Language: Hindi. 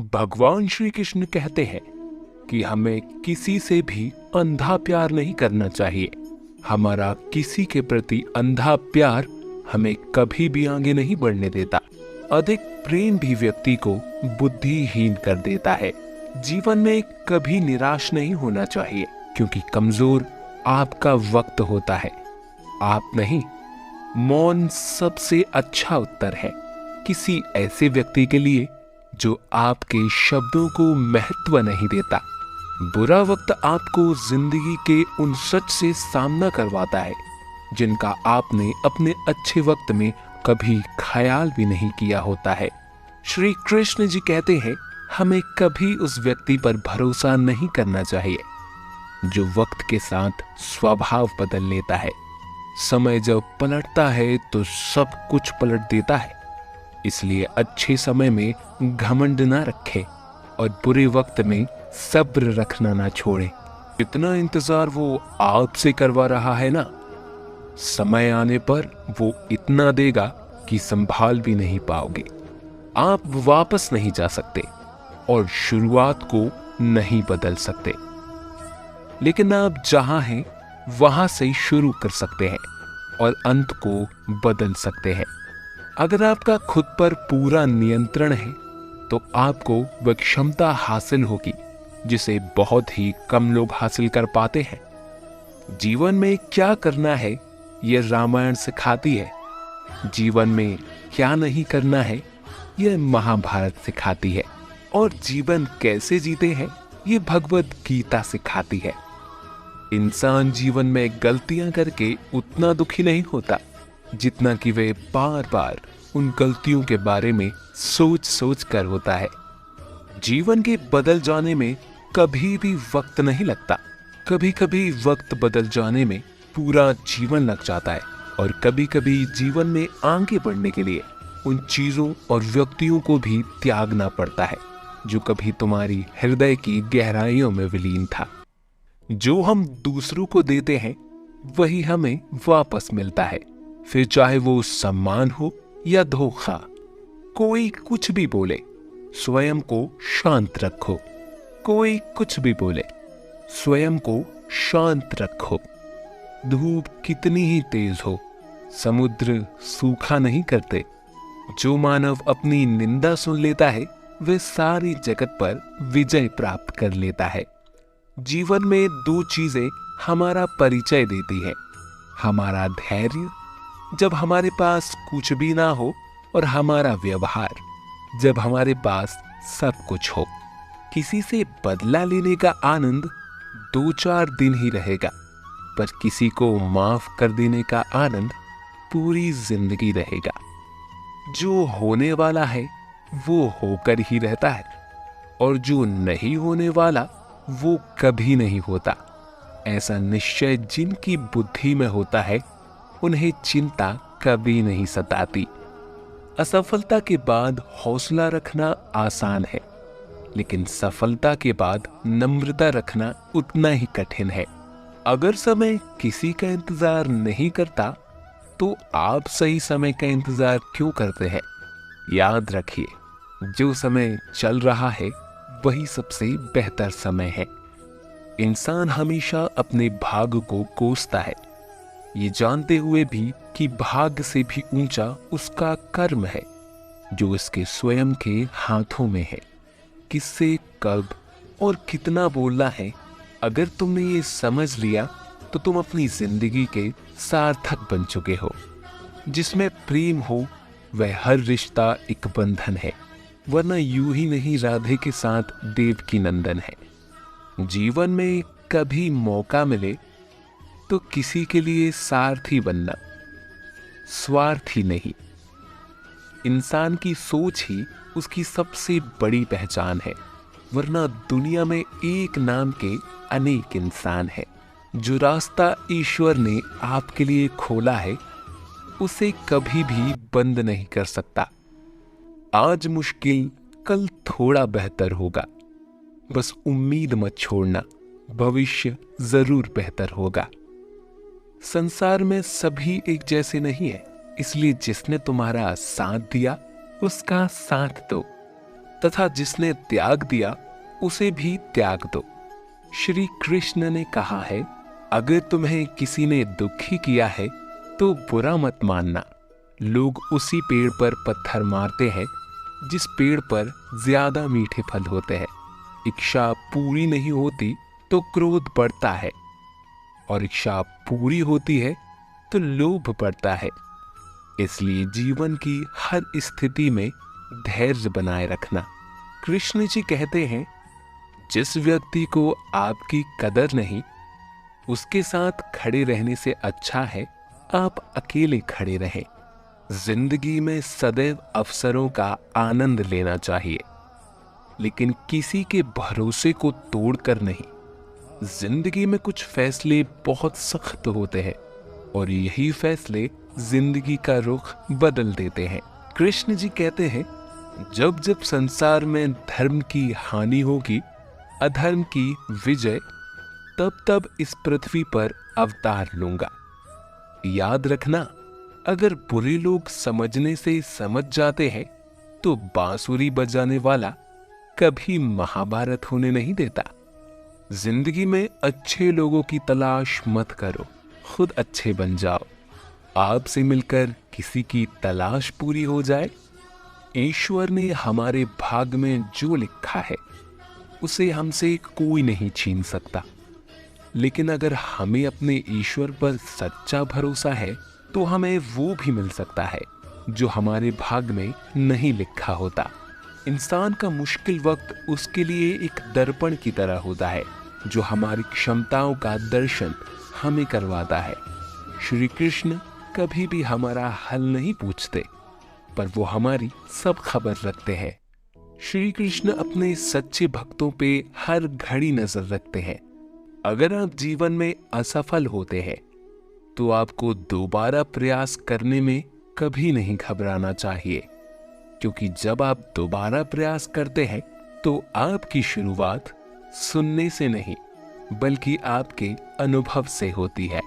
भगवान श्री कृष्ण कहते हैं कि हमें किसी से भी अंधा प्यार नहीं करना चाहिए। हमारा किसी के प्रति अंधा प्यार हमें कभी भी आगे नहीं बढ़ने देता। अधिक प्रेम भी व्यक्ति को बुद्धिहीन कर देता है। जीवन में कभी निराश नहीं होना चाहिए, क्योंकि कमजोर आपका वक्त होता है, आप नहीं। मौन सबसे अच्छा उत्तर है किसी ऐसे व्यक्ति के लिए जो आपके शब्दों को महत्व नहीं देता। बुरा वक्त आपको जिंदगी के उन सच से सामना करवाता है जिनका आपने अपने अच्छे वक्त में कभी ख्याल भी नहीं किया होता है। श्री कृष्ण जी कहते हैं हमें कभी उस व्यक्ति पर भरोसा नहीं करना चाहिए जो वक्त के साथ स्वभाव बदल लेता है। समय जब पलटता है तो सब कुछ पलट देता है। इसलिए अच्छे समय में घमंड ना रखे और बुरे वक्त में सब्र रखना ना छोड़े। इतना इंतजार वो आपसे करवा रहा है ना, समय आने पर वो इतना देगा कि संभाल भी नहीं पाओगे। आप वापस नहीं जा सकते और शुरुआत को नहीं बदल सकते, लेकिन आप जहां हैं वहां से शुरू कर सकते हैं और अंत को बदल सकते हैं। अगर आपका खुद पर पूरा नियंत्रण है तो आपको वह क्षमता हासिल होगी जिसे बहुत ही कम लोग हासिल कर पाते हैं। जीवन में क्या करना है यह रामायण सिखाती है, जीवन में क्या नहीं करना है यह महाभारत सिखाती है, और जीवन कैसे जीते हैं ये भगवत गीता सिखाती है। इंसान जीवन में गलतियां करके उतना दुखी नहीं होता जितना कि वे बार बार उन गलतियों के बारे में सोच सोच कर होता है। जीवन के बदल जाने में कभी भी वक्त नहीं लगता। कभी कभी वक्त बदल जाने में पूरा जीवन लग जाता है, और कभी कभी जीवन में आगे बढ़ने के लिए उन चीजों और व्यक्तियों को भी त्यागना पड़ता है जो कभी तुम्हारी हृदय की गहराइयों में विलीन था। जो हम दूसरों को देते हैं वही हमें वापस मिलता है, फिर चाहे वो सम्मान हो या धोखा। कोई कुछ भी बोले, स्वयं को शांत रखो। कोई कुछ भी बोले, स्वयं को शांत रखो। धूप कितनी ही तेज हो, समुद्र सूखा नहीं करते। जो मानव अपनी निंदा सुन लेता है वह सारी जगत पर विजय प्राप्त कर लेता है। जीवन में दो चीजें हमारा परिचय देती है, हमारा धैर्य जब हमारे पास कुछ भी ना हो, और हमारा व्यवहार जब हमारे पास सब कुछ हो। किसी से बदला लेने का आनंद 2-4 दिन ही रहेगा, पर किसी को माफ कर देने का आनंद पूरी जिंदगी रहेगा। जो होने वाला है वो होकर ही रहता है, और जो नहीं होने वाला वो कभी नहीं होता। ऐसा निश्चय जिनकी बुद्धि में होता है उन्हें चिंता कभी नहीं सताती। असफलता के बाद हौसला रखना आसान है, लेकिन सफलता के बाद नम्रता रखना उतना ही कठिन है। अगर समय किसी का इंतजार नहीं करता तो आप सही समय का इंतजार क्यों करते हैं? याद रखिए, जो समय चल रहा है वही सबसे बेहतर समय है। इंसान हमेशा अपने भाग्य को कोसता है, ये जानते हुए भी कि भाग्य से भी ऊंचा उसका कर्म है जो इसके स्वयं के हाथों में है। किससे कब और कितना बोलना है, अगर तुमने ये समझ लिया तो तुम अपनी जिंदगी के सार्थक बन चुके हो। जिसमें प्रेम हो वह हर रिश्ता एक बंधन है, वरना यूं ही नहीं राधे के साथ देवकी नंदन है। जीवन में कभी मौका मिले तो किसी के लिए सारथी बनना, स्वार्थी नहीं। इंसान की सोच ही उसकी सबसे बड़ी पहचान है, वरना दुनिया में एक नाम के अनेक इंसान हैं। जो रास्ता ईश्वर ने आपके लिए खोला है उसे कभी भी बंद नहीं कर सकता। आज मुश्किल, कल थोड़ा बेहतर होगा। बस उम्मीद मत छोड़ना, भविष्य जरूर बेहतर होगा। संसार में सभी एक जैसे नहीं है, इसलिए जिसने तुम्हारा साथ दिया उसका साथ दो। तथा जिसने त्याग दिया उसे भी त्याग दो। श्री कृष्ण ने कहा है, अगर तुम्हें किसी ने दुखी किया है तो बुरा मत मानना। लोग उसी पेड़ पर पत्थर मारते हैं जिस पेड़ पर ज्यादा मीठे फल होते हैं। इच्छा पूरी नहीं होती तो क्रोध बढ़ता है, और इच्छा पूरी होती है तो लोभ बढ़ता है। इसलिए जीवन की हर स्थिति में धैर्य बनाए रखना। कृष्ण जी कहते हैं, जिस व्यक्ति को आपकी कदर नहीं, उसके साथ खड़े रहने से अच्छा है आप अकेले खड़े रहें। जिंदगी में सदैव अवसरों का आनंद लेना चाहिए, लेकिन किसी के भरोसे को तोड़कर नहीं। जिंदगी में कुछ फैसले बहुत सख्त होते हैं और यही फैसले जिंदगी का रुख बदल देते हैं। कृष्ण जी कहते हैं, जब जब संसार में धर्म की हानि होगी, अधर्म की विजय, तब तब इस पृथ्वी पर अवतार लूंगा। याद रखना, अगर बुरे लोग समझने से समझ जाते हैं तो बांसुरी बजाने वाला कभी महाभारत होने नहीं देता। जिंदगी में अच्छे लोगों की तलाश मत करो, खुद अच्छे बन जाओ। आपसे मिलकर किसी की तलाश पूरी हो जाए। ईश्वर ने हमारे भाग में जो लिखा है उसे हमसे कोई नहीं छीन सकता, लेकिन अगर हमें अपने ईश्वर पर सच्चा भरोसा है तो हमें वो भी मिल सकता है जो हमारे भाग में नहीं लिखा होता। इंसान का मुश्किल वक्त उसके लिए एक दर्पण की तरह होता है जो हमारी क्षमताओं का दर्शन हमें करवाता है। श्री कृष्ण कभी भी हमारा हल नहीं पूछते, पर वो हमारी सब खबर रखते हैं। श्री कृष्ण अपने सच्चे भक्तों पे हर घड़ी नजर रखते हैं। अगर आप जीवन में असफल होते हैं तो आपको दोबारा प्रयास करने में कभी नहीं घबराना चाहिए, क्योंकि जब आप दोबारा प्रयास करते हैं तो आपकी शुरुआत सुनने से नहीं बल्कि आपके अनुभव से होती है।